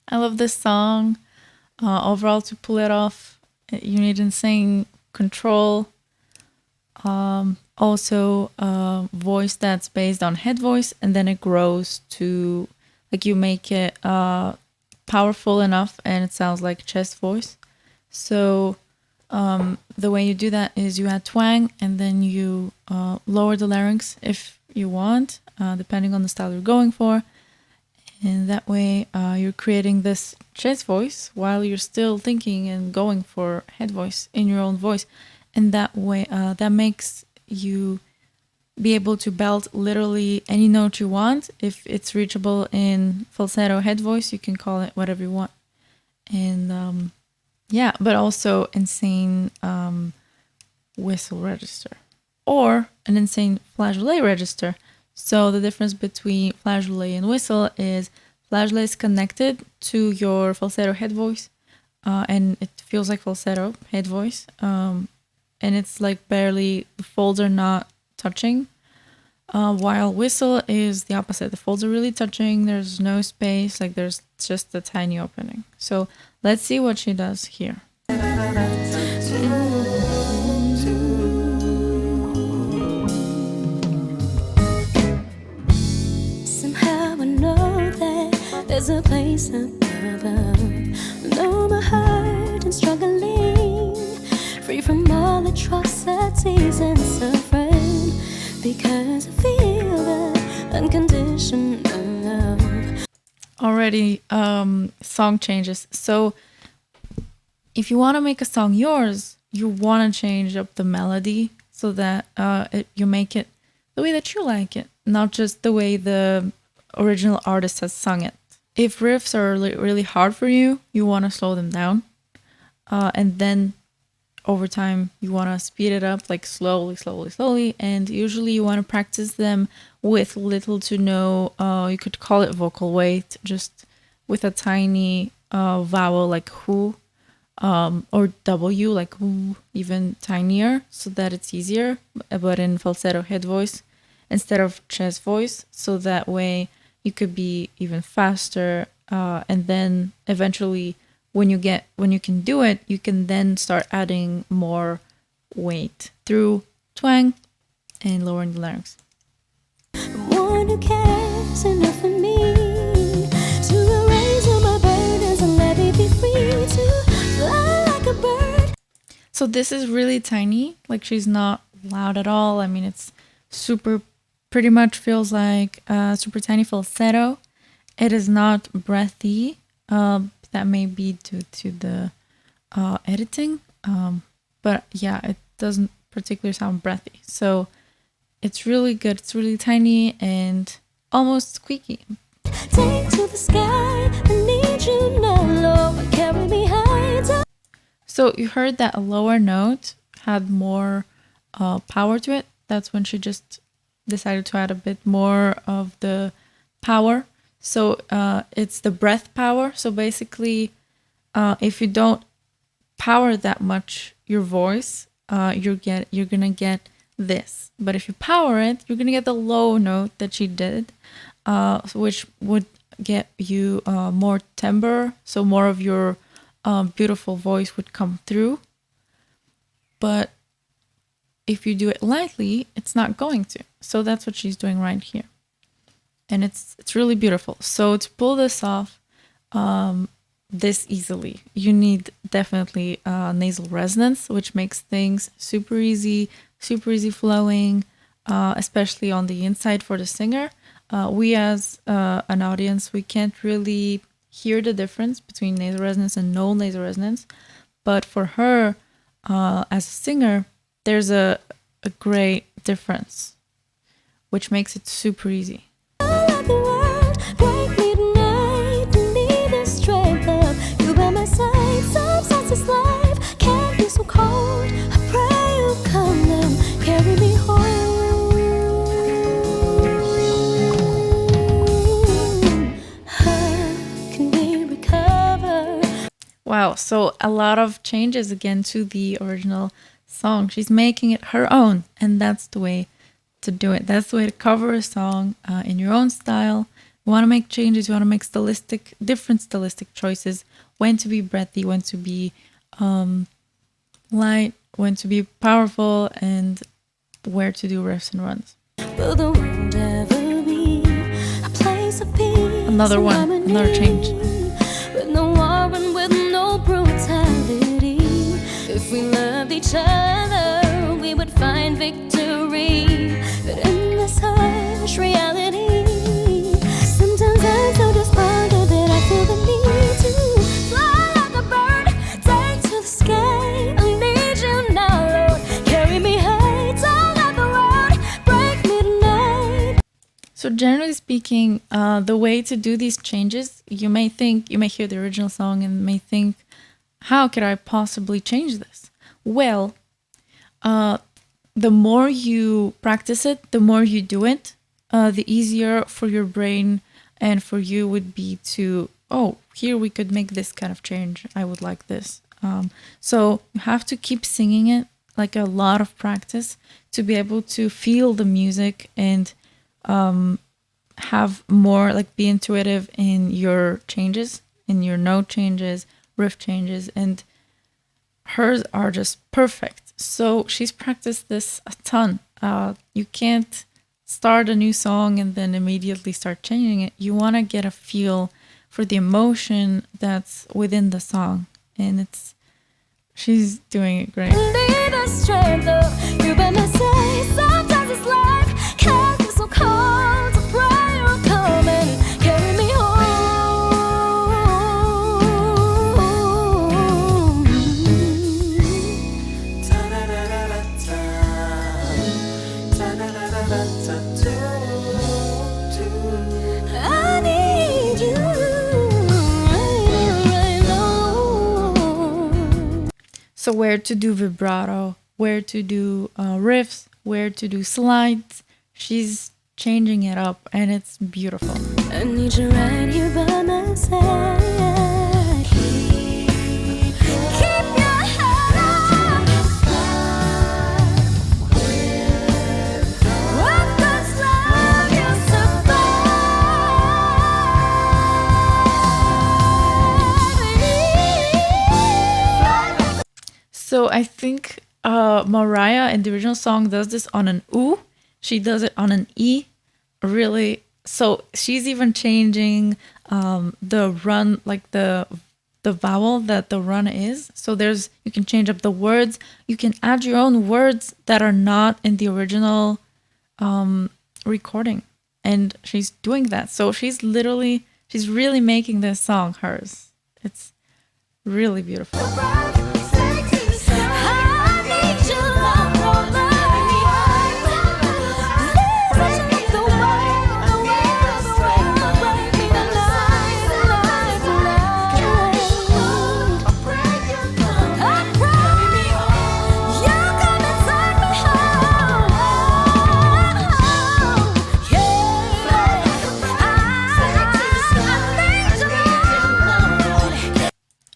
I love this song. Overall, to pull it off, you need insane control. Also, voice that's based on head voice, and then it grows to like you make it powerful enough, and it sounds like chest voice. So the way you do that is you add twang, and then you lower the larynx if you want, depending on the style you're going for. And that way you're creating this chest voice while you're still thinking and going for head voice in your own voice. And that way that makes you be able to belt literally any note you want. If it's reachable in falsetto head voice, you can call it whatever you want. And yeah, but also insane whistle register or an insane flageolet register. So the difference between flageolet and whistle is flageolet is connected to your falsetto head voice, and it feels like falsetto head voice, and it's like barely, the folds are not touching, while whistle is the opposite. The folds are really touching, there's no space, like there's just a tiny opening. So let's see what she does here. There's a place up above. Know my heart and struggling, free from all atrocities and suffering, because I feel the unconditional love. Already song changes. So if you want to make a song yours, you want to change up the melody so that you make it the way that you like it, not just the way the original artist has sung it. If riffs are really hard for you, you want to slow them down. And then over time, you want to speed it up, like slowly. And usually you want to practice them with little to no, you could call it vocal weight, just with a tiny vowel like who, or W like who, even tinier, so that it's easier, but in falsetto head voice instead of chest voice. So that way you could be even faster, and then eventually when you can do it, you can then start adding more weight through twang and lowering the larynx. One who cares enough for me to erase all my burdens and let me be free to fly like a bird. So this is really tiny, like she's not loud at all. I mean, it's pretty much feels like a super tiny falsetto. It is not breathy. That may be due to the editing. But yeah, it doesn't particularly sound breathy. So it's really good. It's really tiny and almost squeaky. Take to the sky, I need you now, Lord, carry me high. So you heard that a lower note had more power to it. That's when she just decided to add a bit more of the power. So it's the breath power. So basically, if you don't power that much your voice, you're gonna get this. But if you power it, you're gonna get the low note that she did, which would get you more timbre. So more of your beautiful voice would come through. But if you do it lightly, it's not going to. So that's what she's doing right here. And it's really beautiful. So to pull this off this easily, you need definitely nasal resonance, which makes things super easy flowing, especially on the inside for the singer. We as an audience, we can't really hear the difference between nasal resonance and no nasal resonance. But for her, as a singer, there's a great difference, which makes it super easy. Wow, so a lot of changes again to the original song. She's making it her own, and that's the way to do it. That's the way to cover a song in your own style, You want to make changes. You want to make different stylistic choices. When to be breathy, when to be light, when to be powerful, and where to do riffs and runs. Will the world ever be a place of peace? Another one, another change. With no war and with no brutality. If we loved each other, we would find victory. But in this harsh reality, sometimes I'm so despondent that I feel the need to fly like a bird, take to the sky. I need you now, Lord. Carry me high, don't let the road break me tonight. So generally speaking, the way to do these changes, you may hear the original song and may think, how could I possibly change this? Well, the more you practice it, the more you do it, the easier for your brain and for you would be to, oh, here we could make this kind of change. I would like this. So you have to keep singing it, like a lot of practice, to be able to feel the music and have more, like, be intuitive in your changes, in your note changes, riff changes, and hers are just perfect. So she's practiced this a ton. You can't start a new song and then immediately start changing it. You want to get a feel for the emotion that's within the song, and she's doing it great. Need the strength of you by my side. Sometimes it's like can't be so cold to pray or come and carry me home. I need you right now. So where to do vibrato, where to do riffs, where to do slides. She's changing it up, and it's beautiful. I need you right here by my side. Keep your head up. What goes wrong, you survive. So I think Mariah in the original song does this on an oo. She does it on an e. Really. So she's even changing the run, like the vowel that the run is. So you can change up the words. You can add your own words that are not in the original recording. And she's doing that. So she's really making this song hers. It's really beautiful.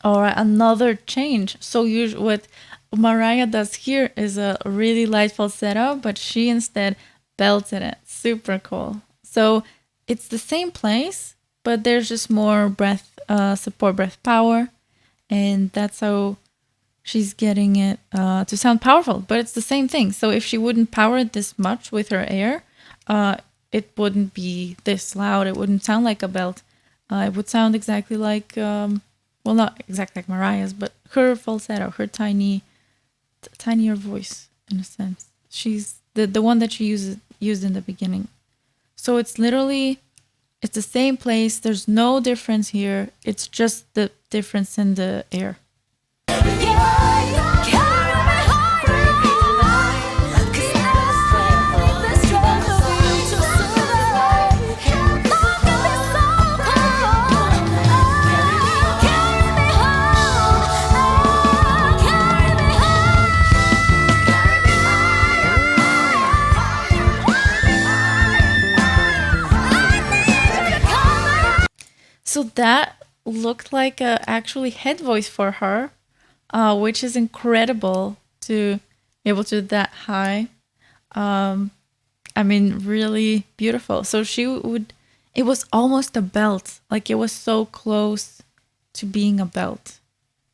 All right, another change. So what Mariah does here is a really light falsetto, but she instead belted it. Super cool. So it's the same place, but there's just more breath, support breath power, and that's how she's getting it to sound powerful. But it's the same thing. So if she wouldn't power it this much with her air, it wouldn't be this loud. It wouldn't sound like a belt. It would sound exactly like, well, not exactly like Mariah's, but her falsetto, her tinier voice, in a sense. She's the one that she used in the beginning. So it's the same place. There's no difference here. It's just the difference in the air. So that looked like a actually head voice for her, which is incredible to be able to do that high. I mean, really beautiful. So she would, it was almost a belt. Like it was so close to being a belt.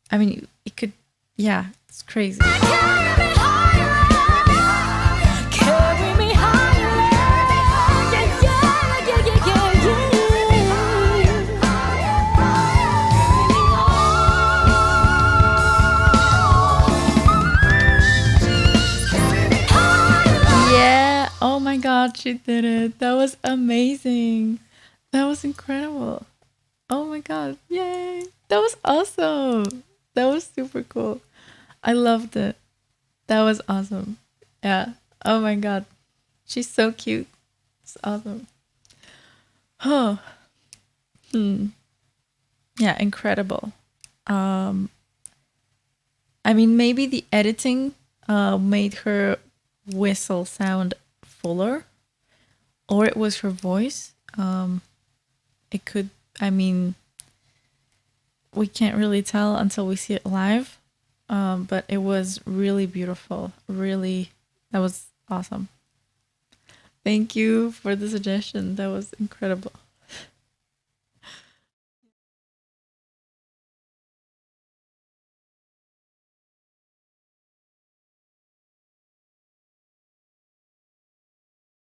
I mean, it could, yeah, it's crazy. Carry me higher. Yeah, yeah, yeah, yeah, yeah. Yeah. Oh my God, she did it. That was amazing. That was incredible. Oh my God. Yay. That was awesome. That was super cool. I loved it. That was awesome. Yeah. Oh my God. She's so cute. It's awesome. Oh. Yeah, incredible. Um I mean, maybe the editing made her whistle sound fuller, or it was her voice. It could, I mean, we can't really tell until we see it live. But it was really beautiful. Really, that was awesome. Thank you for the suggestion. That was incredible.